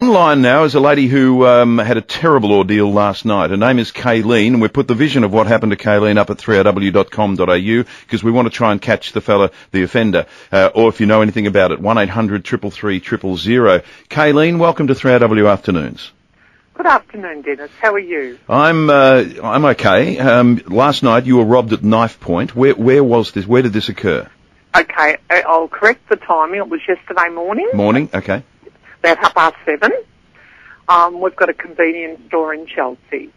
Online now is a lady who had a terrible ordeal last night. Her name is Kaylene, and we've put the vision of what happened to Kaylene up at 3rw.com.au because we want to try and catch the offender, or if you know anything about it, 1-800-333-000. Kaylene, welcome to 3RW Afternoons. Good afternoon, Dennis. How are you? I'm okay. Last night you were robbed at knife point. Where was this? Where did this occur? Okay, I'll correct the timing. It was yesterday morning. Morning, okay. About 7:30. We've got a convenience store in Chelsea.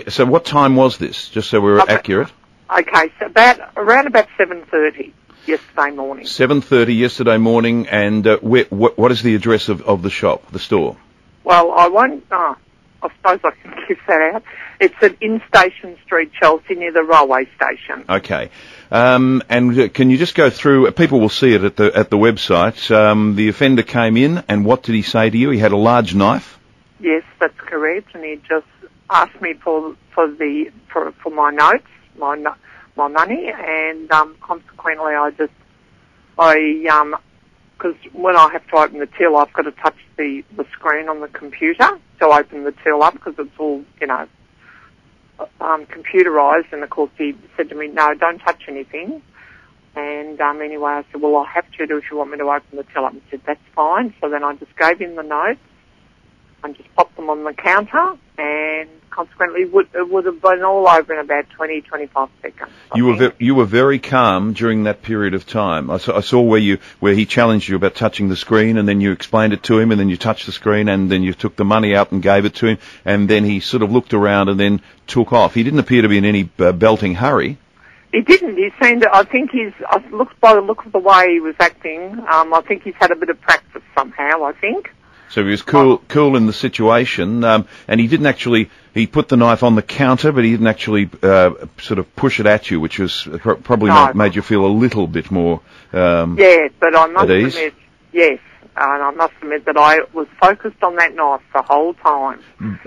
So what time was this? Just so we're accurate. Okay, so around about 7:30 yesterday morning. 7:30 yesterday morning, and what is the address of the shop, the store? Well, I won't. I suppose I can give that out. It's at In Station Street, Chelsea, near the railway station. Okay. And can you just go through? People will see it at the website. The offender came in, and what did he say to you? He had a large knife. Yes, that's correct, and he just asked me for my notes, my money, and consequently, because when I have to open the till, I've got to touch the screen on the computer to open the till up because it's all, computerised. And of course, he said to me, "No, don't touch anything." And anyway, I said, "Well, I have to if you want me to open the till up." And he said, "That's fine." So then I just gave him the notes and just popped them on the counter, and consequently, it would have been all over in about 20-25 seconds. You were very calm during that period of time. I saw where he challenged you about touching the screen, and then you explained it to him, and then you touched the screen, and then you took the money out and gave it to him, and then he sort of looked around and then took off. He didn't appear to be in any belting hurry. He didn't. He seemed. I think by the look of the way he was acting, I think he's had a bit of practice somehow. I think. So he was cool in the situation, and he didn't actually. He put the knife on the counter, but he didn't actually sort of push it at you, which was probably made you feel a little bit more yeah, but I must at ease. Admit, yes, and I must admit that I was focused on that knife the whole time.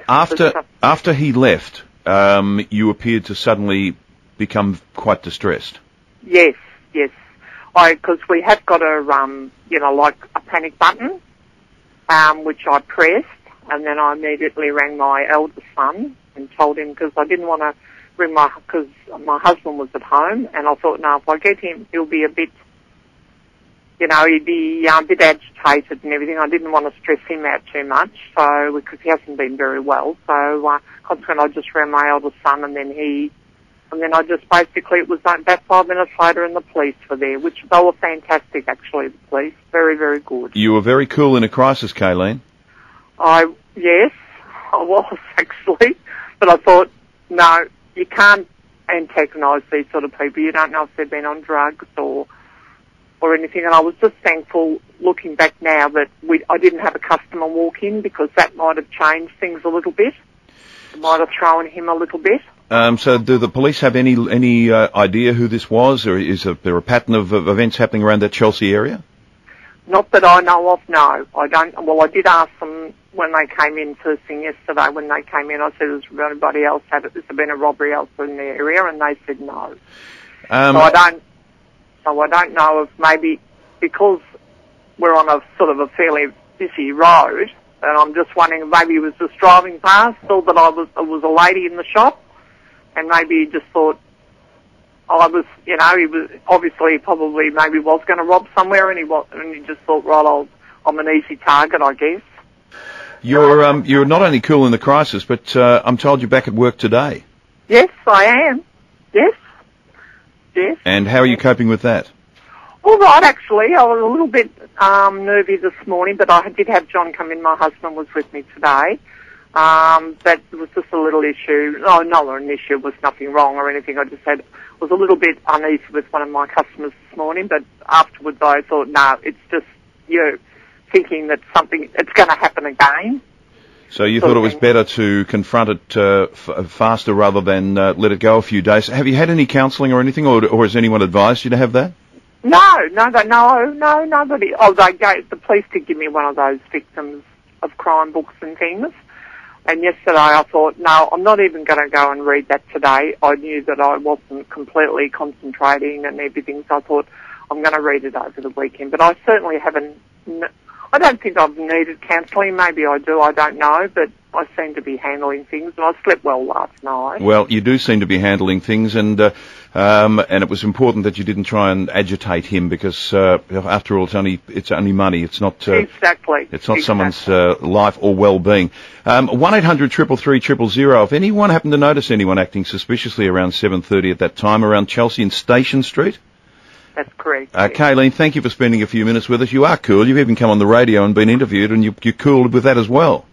After he left, you appeared to suddenly become quite distressed. Yes, because we have got a like a panic button, which I pressed. And then I immediately rang my eldest son and told him, because I didn't want to ring because my husband was at home, and I thought, no, if I get him, he'll be a bit, he'd be a bit agitated and everything. I didn't want to stress him out too much, so because he hasn't been very well. So consequently, I just rang my eldest son, and then I just basically, it was about 5 minutes later, and the police were there, which they were fantastic, actually. The police, very, very good. You were very cool in a crisis, Kaylene. Yes, I was actually, but I thought, no, you can't antagonise these sort of people. You don't know if they've been on drugs or anything. And I was just thankful, looking back now, that I didn't have a customer walk in, because that might have changed things a little bit. It might have thrown him a little bit. So do the police have any idea who this was, or is there a pattern of events happening around that Chelsea area? Not that I know of, no. I don't. Well, I did ask them when they came in first thing yesterday. When they came in, I said, "Has anybody else has there been a robbery else in the area?" And they said no. So I don't know if maybe because we're on a sort of a fairly busy road, and I'm just wondering if maybe he was just driving past, saw that there was a lady in the shop, and maybe he just thought, he was obviously probably maybe was going to rob somewhere, and he just thought, right, I'm an easy target, I guess. You're not only cool in the crisis, but I'm told you're back at work today. Yes, I am. Yes. And how are you coping with that? All right, actually. I was a little bit nervy this morning, but I did have John come in. My husband was with me today. That was just a little issue. No, not an issue. It was nothing wrong or anything. I just was a little bit uneasy with one of my customers this morning, but afterwards I thought, no, it's just you thinking that it's going to happen again. So you thought it was better to confront it faster rather than let it go a few days. Have you had any counselling or anything, or has anyone advised you to have that? No, nobody. The police did give me one of those victims of crime books and things. And yesterday I thought, no, I'm not even going to go and read that today. I knew that I wasn't completely concentrating and everything, so I thought I'm going to read it over the weekend. But I certainly haven't I don't think I've needed counselling. Maybe I do, I don't know, but I seem to be handling things, and I slept well last night. Well, you do seem to be handling things, and it was important that you didn't try and agitate him, because after all, it's only money. It's not exactly. It's not someone's life or well-being. 1-800-333-000. If anyone happened to notice anyone acting suspiciously around 7:30 at that time around Chelsea and Station Street. That's correct. Kaylene, thank you for spending a few minutes with us. You are cool. You've even come on the radio and been interviewed, and you're cool with that as well.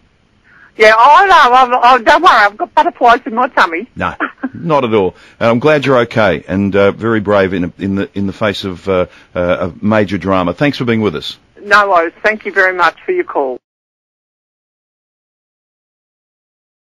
Yeah, I know. Don't worry, I've got butterflies in my tummy. No, not at all. I'm glad you're okay, and very brave in the face of a major drama. Thanks for being with us. No worries. Thank you very much for your call.